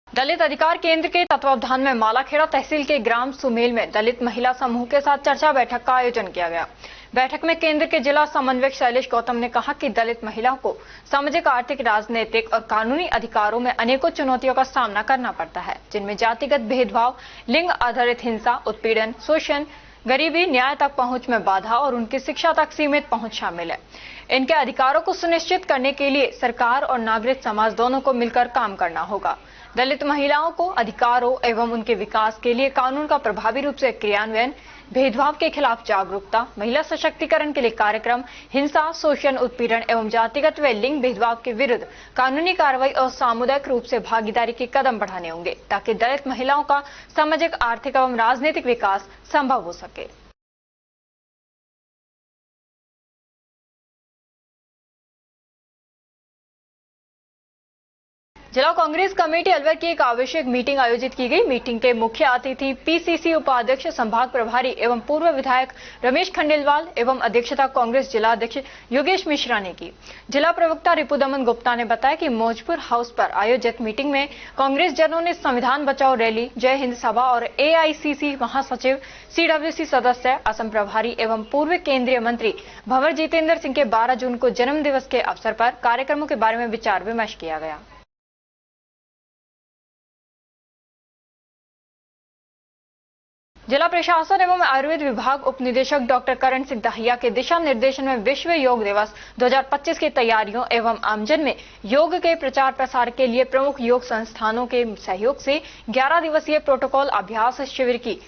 दलित अधिकार केंद्र के तत्वावधान में मालाखेड़ा तहसील के ग्राम सुमेल में दलित महिला समूह के साथ चर्चा बैठक का आयोजन किया गया। बैठक में केंद्र के जिला समन्वयक शैलेश गौतम ने कहा कि दलित महिलाओं को सामाजिक, आर्थिक, राजनीतिक और कानूनी अधिकारों में अनेकों चुनौतियों का सामना करना पड़ता है, जिनमें जातिगत भेदभाव, लिंग आधारित हिंसा, उत्पीड़न, शोषण, गरीबी, न्याय तक पहुंच में बाधा और उनकी शिक्षा तक सीमित पहुंच शामिल है। इनके अधिकारों को सुनिश्चित करने के लिए सरकार और नागरिक समाज दोनों को मिलकर काम करना होगा। दलित महिलाओं को अधिकारों एवं उनके विकास के लिए कानून का प्रभावी रूप से क्रियान्वयन, भेदभाव के खिलाफ जागरूकता, महिला सशक्तिकरण के लिए कार्यक्रम, हिंसा, शोषण, उत्पीड़न एवं जातिगत व लिंग भेदभाव के विरुद्ध कानूनी कार्रवाई और सामुदायिक रूप से भागीदारी के कदम बढ़ाने होंगे, ताकि दलित महिलाओं का सामाजिक, आर्थिक एवं राजनीतिक विकास संभव हो सके। जिला कांग्रेस कमेटी अलवर की एक आवश्यक मीटिंग आयोजित की गई। मीटिंग के मुख्य अतिथि पीसीसी उपाध्यक्ष, संभाग प्रभारी एवं पूर्व विधायक रमेश खंडेलवाल एवं अध्यक्षता कांग्रेस जिला अध्यक्ष योगेश मिश्रा ने की। जिला प्रवक्ता रिपुदमन गुप्ता ने बताया कि मौजपुर हाउस पर आयोजित मीटिंग में कांग्रेस जनों ने संविधान बचाओ रैली, जय हिंद सभा और एआईसीसी महासचिव, सीडब्ल्यूसी सदस्य, असम प्रभारी एवं पूर्व केंद्रीय मंत्री भंवर जितेंद्र सिंह के 12 जून को जन्म दिवस के अवसर पर कार्यक्रमों के बारे में विचार विमर्श किया गया। जिला प्रशासन एवं आयुर्वेद विभाग उप निदेशक डॉक्टर करण सिंह दहिया के दिशा निर्देशन में विश्व योग दिवस 2025 की तैयारियों एवं आमजन में योग के प्रचार प्रसार के लिए प्रमुख योग संस्थानों के सहयोग से 11 दिवसीय प्रोटोकॉल अभ्यास शिविर की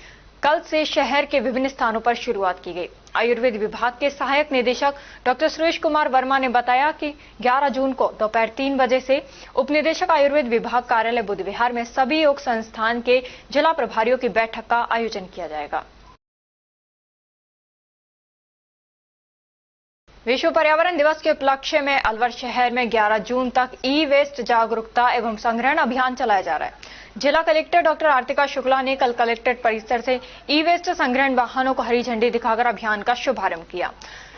कल से शहर के विभिन्न स्थानों पर शुरुआत की गई। आयुर्वेद विभाग के सहायक निदेशक डॉक्टर सुरेश कुमार वर्मा ने बताया कि 11 जून को दोपहर 3 बजे से उप निदेशक आयुर्वेद विभाग कार्यालय बुद्ध विहार में सभी योग संस्थान के जिला प्रभारियों की बैठक का आयोजन किया जाएगा। विश्व पर्यावरण दिवस के उपलक्ष्य में अलवर शहर में 11 जून तक ई वेस्ट जागरूकता एवं संग्रहण अभियान चलाया जा रहा है। जिला कलेक्टर डॉक्टर आरतिका शुक्ला ने कल कलेक्ट्रेट परिसर से ई वेस्ट संग्रहण वाहनों को हरी झंडी दिखाकर अभियान का शुभारंभ किया।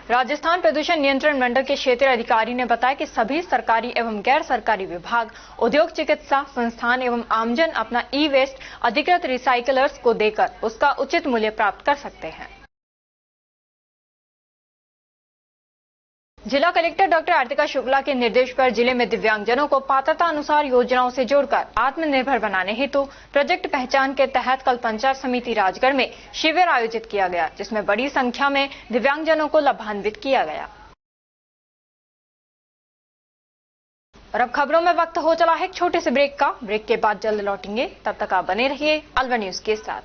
राजस्थान प्रदूषण नियंत्रण मंडल के क्षेत्रीय अधिकारी ने बताया कि सभी सरकारी एवं गैर सरकारी विभाग, उद्योग, चिकित्सा संस्थान एवं आमजन अपना ई वेस्ट अधिकृत रिसाइकलर्स को देकर उसका उचित मूल्य प्राप्त कर सकते हैं। जिला कलेक्टर डॉक्टर आरतिका शुक्ला के निर्देश पर जिले में दिव्यांगजनों को पात्रता अनुसार योजनाओं से जोड़कर आत्मनिर्भर बनाने हेतु प्रोजेक्ट पहचान के तहत कल पंचायत समिति राजगढ़ में शिविर आयोजित किया गया, जिसमें बड़ी संख्या में दिव्यांगजनों को लाभान्वित किया गया। और अब खबरों में वक्त हो चला है एक छोटे से ब्रेक का। ब्रेक के बाद जल्द लौटेंगे, तब तक आप बने रहिए अलवर न्यूज के साथ।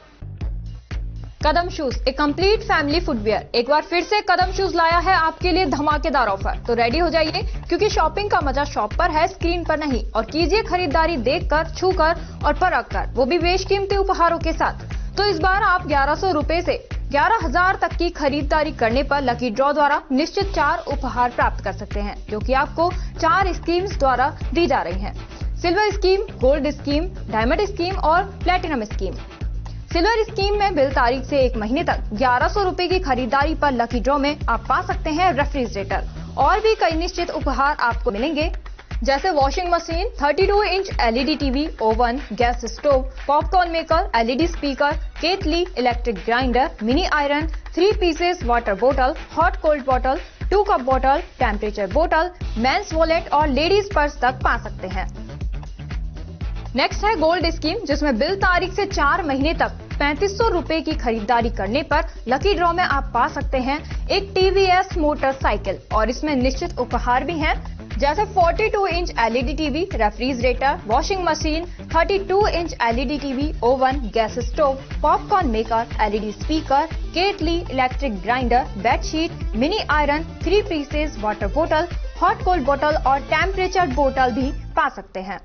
कदम शूज, एक कंप्लीट फैमिली फुटवियर, एक बार फिर से कदम शूज लाया है आपके लिए धमाकेदार ऑफर। तो रेडी हो जाइए, क्योंकि शॉपिंग का मजा शॉप पर है, स्क्रीन पर नहीं। और कीजिए खरीदारी देखकर, छूकर और परख कर, वो भी बेशकीमती उपहारों के साथ। तो इस बार आप 1100 रुपए से 11,000 तक की खरीदारी करने पर लकी ड्रॉ द्वारा निश्चित 4 उपहार प्राप्त कर सकते हैं, जो कि आपको 4 स्कीम्स द्वारा दी जा रही हैं। Silver scheme, gold scheme, diamond scheme और प्लेटिनम स्कीम। सिल्वर स्कीम में बिल तारीख से 1 महीने तक 1100 रुपए की खरीदारी पर लकी ड्रॉ में आप पा सकते हैं रेफ्रिजरेटर और भी कई निश्चित उपहार आपको मिलेंगे, जैसे washing machine, 32 inch LED TV, oven, gas stove, popcorn maker, LED speaker, kettle, electric grinder, mini iron, 3 pieces water बोतल, हॉट कोल्ड बोतल, 2 कप बोतल, टेम्परेचर बोतल, मेंस वॉलेट और लेडीज पर्स तक पा सकते हैं। नेक्स्ट है गोल्ड स्कीम, जिसमें बिल तारीख से 4 महीने तक 3500 रुपए की खरीदारी करने पर लकी ड्रॉ में आप पा सकते हैं एक TVS मोटरसाइकिल और इसमें निश्चित उपहार भी हैं, जैसे 42 inch LED TV, refrigerator, washing machine, 32 inch LED TV, oven, gas stove, popcorn maker, LED speaker, kettle, electric grinder, bedsheet, mini iron, 3 pieces water बोतल, हॉट कोल्ड बोतल और टेम्परेचर बोतल भी पा सकते हैं।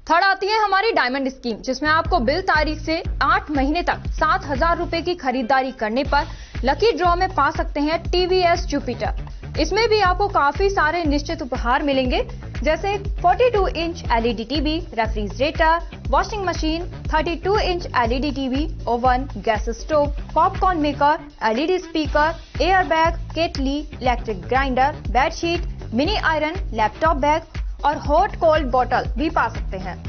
थर्ड आती है हमारी डायमंड स्कीम, जिसमें आपको बिल तारीख से 8 महीने तक 7,000 रुपए की खरीदारी करने पर लकी ड्रॉ में पा सकते हैं TVS जुपिटर। इसमें भी आपको काफी सारे निश्चित उपहार मिलेंगे, जैसे 42 inch LED TV, refrigerator, washing machine, 32 inch LED TV, oven, gas stove, popcorn maker, LED speaker, air bag, kettle, electric grinder, bedsheet, mini iron, laptop bag और हॉट कोल्ड बोतल भी पा सकते हैं।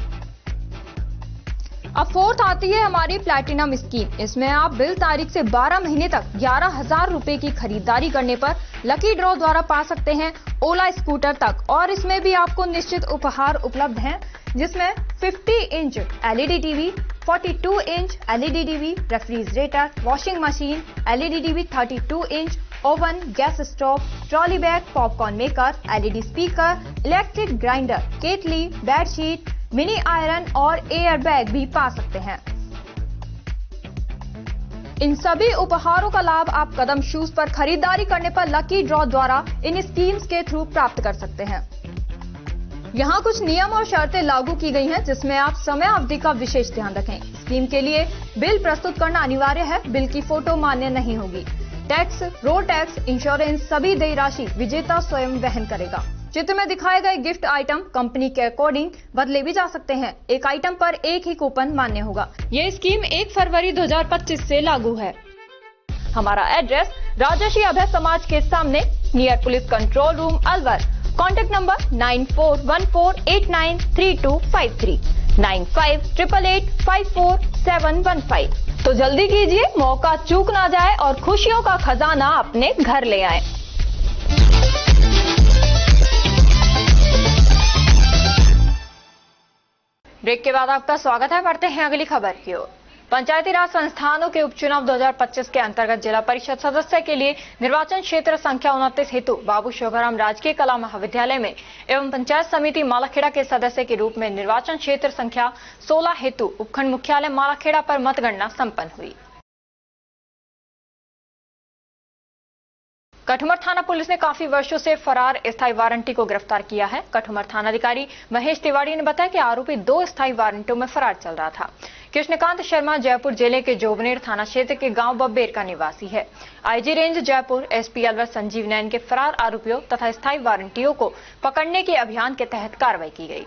अब फोर्थ आती है हमारी प्लैटिनम स्कीम। इसमें आप बिल तारीख से 12 महीने तक 11,000 रुपए की खरीदारी करने पर लकी ड्रॉ द्वारा पा सकते हैं ओला स्कूटर तक और इसमें भी आपको निश्चित उपहार उपलब्ध हैं, जिसमें 50 inch LED TV, 42 inch LED TV, refrigerator, washing machine, LED TV, 32 inch, oven, gas stove, trolley bag, popcorn maker, LED speaker, electric grinder, kettle, bedsheet, mini iron और एयर बैग भी पा सकते हैं। इन सभी उपहारों का लाभ आप कदम शूज पर खरीदारी करने पर लकी ड्रॉ द्वारा इन स्कीम्स के थ्रू प्राप्त कर सकते हैं। यहाँ कुछ नियम और शर्तें लागू की गई हैं, जिसमें आप समय अवधि का विशेष ध्यान रखें। स्कीम के लिए बिल प्रस्तुत करना अनिवार्य है, बिल की फोटो मान्य नहीं होगी। टैक्स, रोड टैक्स, इंश्योरेंस सभी देय राशि विजेता स्वयं वहन करेगा। चित्र में दिखाए गए गिफ्ट आइटम कंपनी के अकॉर्डिंग बदले भी जा सकते हैं। एक आइटम पर एक ही कूपन मान्य होगा। ये स्कीम 1 फरवरी 2025 से लागू है। हमारा एड्रेस राजर्षि अभय समाज के सामने, near police control room, Alwar. Contact number 9414893253, 9588854715। तो जल्दी कीजिए, मौका चूक ना जाए और खुशियों का खजाना अपने घर ले आए। ब्रेक के बाद आपका स्वागत है। बढ़ते हैं अगली खबर की ओर। पंचायती राज संस्थानों के उपचुनाव 2025 के अंतर्गत जिला परिषद सदस्य के लिए निर्वाचन क्षेत्र संख्या 29 हेतु बाबू शोभाराम राजकीय कला महाविद्यालय में एवं पंचायत समिति मालाखेड़ा के सदस्य के रूप में निर्वाचन क्षेत्र संख्या 16 हेतु उपखंड मुख्यालय मालाखेड़ा पर मतगणना संपन्न हुई। कठुमर थाना पुलिस ने काफी वर्षों से फरार स्थायी वारंटी को गिरफ्तार किया है। कठुमर थानाधिकारी महेश तिवारी ने बताया कि आरोपी 2 स्थायी वारंटों में फरार चल रहा था। कृष्णकांत शर्मा जयपुर जिले के जोबनेर थाना क्षेत्र के गांव बब्बेर का निवासी है। IG range Jaipur SP Alwar Sanjeev Nain के फरार आरोपियों तथा स्थायी वारंटियों को पकड़ने के अभियान के तहत कार्रवाई की गई।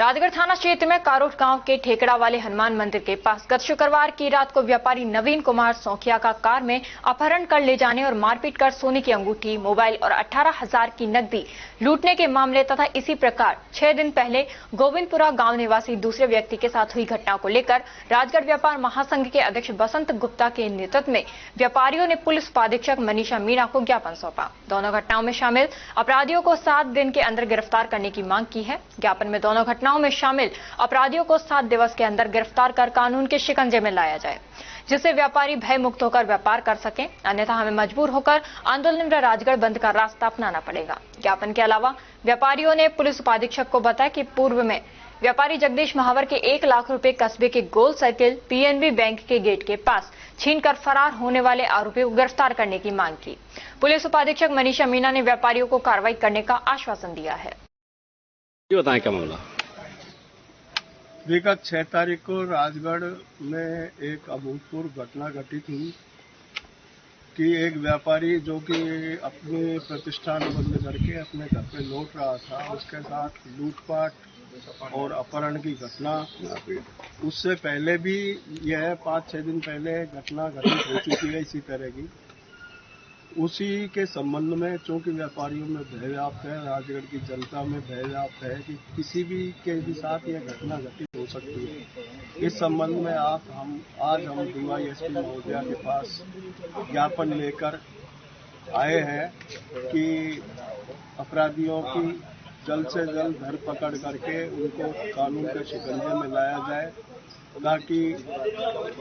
राजगढ़ थाना क्षेत्र में कारोट गांव के ठेकड़ा वाले हनुमान मंदिर के पास गत शुक्रवार की रात को व्यापारी नवीन कुमार सौखिया का कार में अपहरण कर ले जाने और मारपीट कर सोने की अंगूठी, मोबाइल और 18,000 की नकदी लूटने के मामले तथा इसी प्रकार 6 दिन पहले गोविंदपुरा गांव निवासी दूसरे व्यक्ति के साथ हुई घटना को लेकर राजगढ़ व्यापार महासंघ के अध्यक्ष बसंत गुप्ता के नेतृत्व में व्यापारियों ने पुलिस उपाधीक्षक मनीषा मीणा को ज्ञापन सौंपा। दोनों घटनाओं में शामिल अपराधियों को 7 दिन के अंदर गिरफ्तार करने की मांग की है। ज्ञापन में दोनों घटनाओं में शामिल अपराधियों को 7 दिवस के अंदर गिरफ्तार कर कानून के शिकंजे में लाया जाए, जिससे व्यापारी भय मुक्त होकर व्यापार कर सकें, अन्यथा हमें मजबूर होकर आंदोलन व राजगढ़ बंद का रास्ता अपनाना पड़ेगा। ज्ञापन के अलावा व्यापारियों ने पुलिस उपाधीक्षक को बताया कि पूर्व में व्यापारी जगदीश महावर के 1 लाख रुपए कस्बे के गोल सर्किल पीएनबी बैंक के गेट के पास छीनकर फरार होने वाले आरोपियों को गिरफ्तार करने की मांग की। पुलिस उपाधीक्षक मनीषा मीणा ने व्यापारियों को कार्रवाई करने का आश्वासन दिया है। बताएं क्या मामला? विगत 6 तारीख को राजगढ़ में एक अभूतपूर्व घटना घटित हुई कि एक व्यापारी जो कि अपने प्रतिष्ठान बंद करके अपने घर पे लौट रहा था, उसके साथ लूटपाट और अपहरण की घटना, उससे पहले भी यह 5-6 दिन पहले घटना घटित हो चुकी है इसी तरह की। उसी के संबंध में चूंकि व्यापारियों में भय व्याप्त है, राजगढ़ की जनता में भय व्याप्त है कि किसी भी के भी साथ यह घटना घटित हो सकती है। इस संबंध में आज हम डीवाईएसपी महोदया के पास ज्ञापन लेकर आए हैं कि अपराधियों की जल्द से जल्द धरपकड़ करके उनको कानून के शिकंजे में लाया जाए, ताकि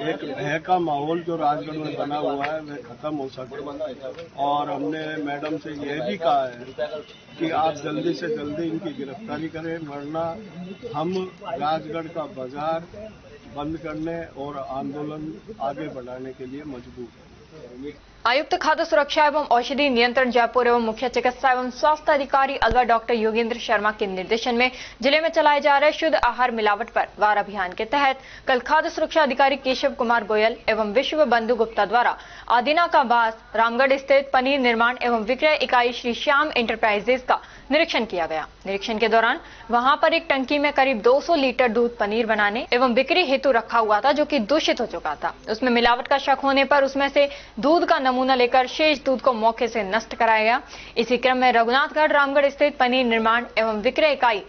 एक भय का माहौल जो राजगढ़ में बना हुआ है वह खत्म हो सके। और हमने मैडम से यह भी कहा है कि आप जल्दी से जल्दी इनकी गिरफ्तारी करें, वरना हम राजगढ़ का बाजार बंद करने और आंदोलन आगे बढ़ाने के लिए मजबूर हैं। आयुक्त खाद्य सुरक्षा एवं औषधि नियंत्रण जयपुर एवं मुख्य चिकित्सा एवं स्वास्थ्य अधिकारी अलवर डॉक्टर योगेंद्र शर्मा के निर्देशन में जिले में चलाए जा रहे शुद्ध आहार मिलावट पर वार अभियान के तहत कल खाद्य सुरक्षा अधिकारी केशव कुमार गोयल एवं विश्व बंधु गुप्ता द्वारा आदिना का बास रामगढ़ स्थित पनीर निर्माण एवं विक्रय इकाई श्री श्याम एंटरप्राइजेज का निरीक्षण किया गया। निरीक्षण के दौरान वहां पर एक टंकी में करीब 200 लीटर दूध पनीर बनाने एवं बिक्री हेतु रखा हुआ था, जो कि दूषित हो चुका था। उसमें मिलावट का शक होने पर उसमें से दूध का नमूना लेकर शेष दूध को मौके से नष्ट कराया गया। इसी क्रम में रघुनाथगढ़ रामगढ़ स्थित पनीर निर्माण एवं विक्रय इकाई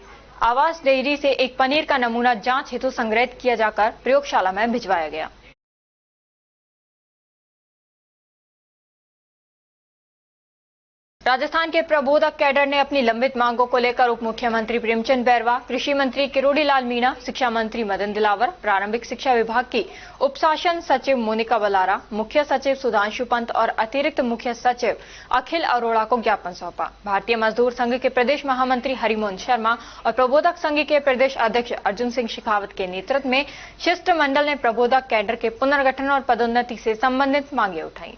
आवास डेयरी से एक पनीर का नमूना जांच हेतु संग्रहित किया जाकर प्रयोगशाला में भिजवाया गया। राजस्थान के प्रबोधक कैडर ने अपनी लंबित मांगों को लेकर उप मुख्यमंत्री प्रेमचंद बैरवा, कृषि मंत्री किरोड़ी लाल मीणा, शिक्षा मंत्री मदन दिलावर, प्रारंभिक शिक्षा विभाग की उप शासन सचिव मोनिका बलारा, मुख्य सचिव सुधांशु पंत और अतिरिक्त मुख्य सचिव अखिल अरोड़ा को ज्ञापन सौंपा। भारतीय मजदूर संघ के प्रदेश महामंत्री हरिमोहन शर्मा और प्रबोधक संघ के प्रदेश अध्यक्ष अर्जुन सिंह शेखावत के नेतृत्व में शिष्टमंडल ने प्रबोधक कैडर के पुनर्गठन और पदोन्नति से संबंधित मांगे उठाई।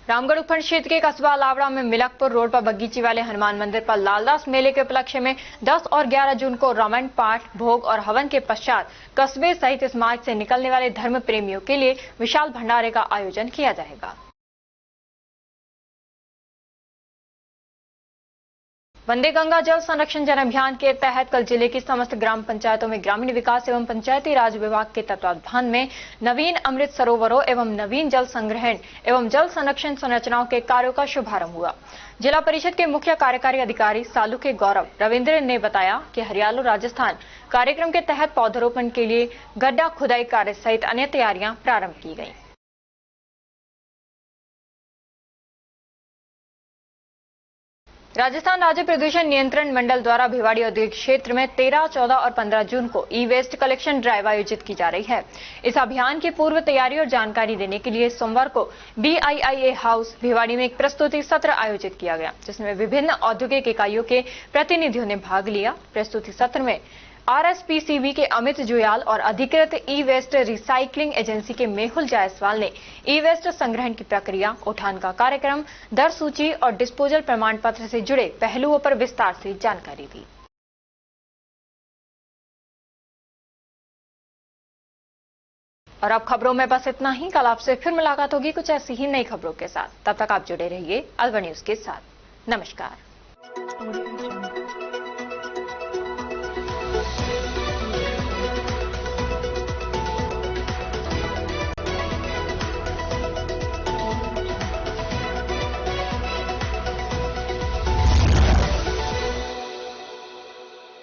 रामगढ़ उपखंड क्षेत्र के कस्बा लावड़ा में मिलकपुर रोड पर बगीची वाले हनुमान मंदिर पर लालदास मेले के उपलक्ष्य में 10 और 11 जून को रामायण पाठ, भोग और हवन के पश्चात कस्बे सहित इस मार्ग से निकलने वाले धर्म प्रेमियों के लिए विशाल भंडारे का आयोजन किया जाएगा। वंदे गंगा जल संरक्षण जन अभियान के तहत कल जिले की समस्त ग्राम पंचायतों में ग्रामीण विकास एवं पंचायती राज विभाग के तत्वावधान में नवीन अमृत सरोवरों एवं नवीन जल संग्रहण एवं जल संरक्षण संरचनाओं के कार्यों का शुभारंभ हुआ। जिला परिषद के मुख्य कार्यकारी अधिकारी सालू के गौरव रविंद्र ने बताया कि हरियालो राजस्थान कार्यक्रम के तहत पौधरोपण के लिए गड्ढा खुदाई कार्य सहित अन्य तैयारियां प्रारंभ की गयी। राजस्थान राज्य प्रदूषण नियंत्रण मंडल द्वारा भिवाड़ी औद्योगिक क्षेत्र में 13, 14 और 15 जून को ई वेस्ट कलेक्शन ड्राइव आयोजित की जा रही है। इस अभियान की पूर्व तैयारी और जानकारी देने के लिए सोमवार को BIIA हाउस भिवाड़ी में एक प्रस्तुति सत्र आयोजित किया गया, जिसमें विभिन्न औद्योगिक इकाइयों के प्रतिनिधियों ने भाग लिया। प्रस्तुति सत्र में RSPCB के अमित जुयाल और अधिकृत ई वेस्ट रिसाइकलिंग एजेंसी के मेहुल जायसवाल ने ई वेस्ट संग्रहण की प्रक्रिया, उठान का कार्यक्रम, दर सूची और डिस्पोजल प्रमाण पत्र से जुड़े पहलुओं पर विस्तार से जानकारी दी। और अब खबरों में बस इतना ही। कल आपसे फिर मुलाकात होगी कुछ ऐसी ही नई खबरों के साथ। तब तक आप जुड़े रहिए अलवर न्यूज के साथ। नमस्कार।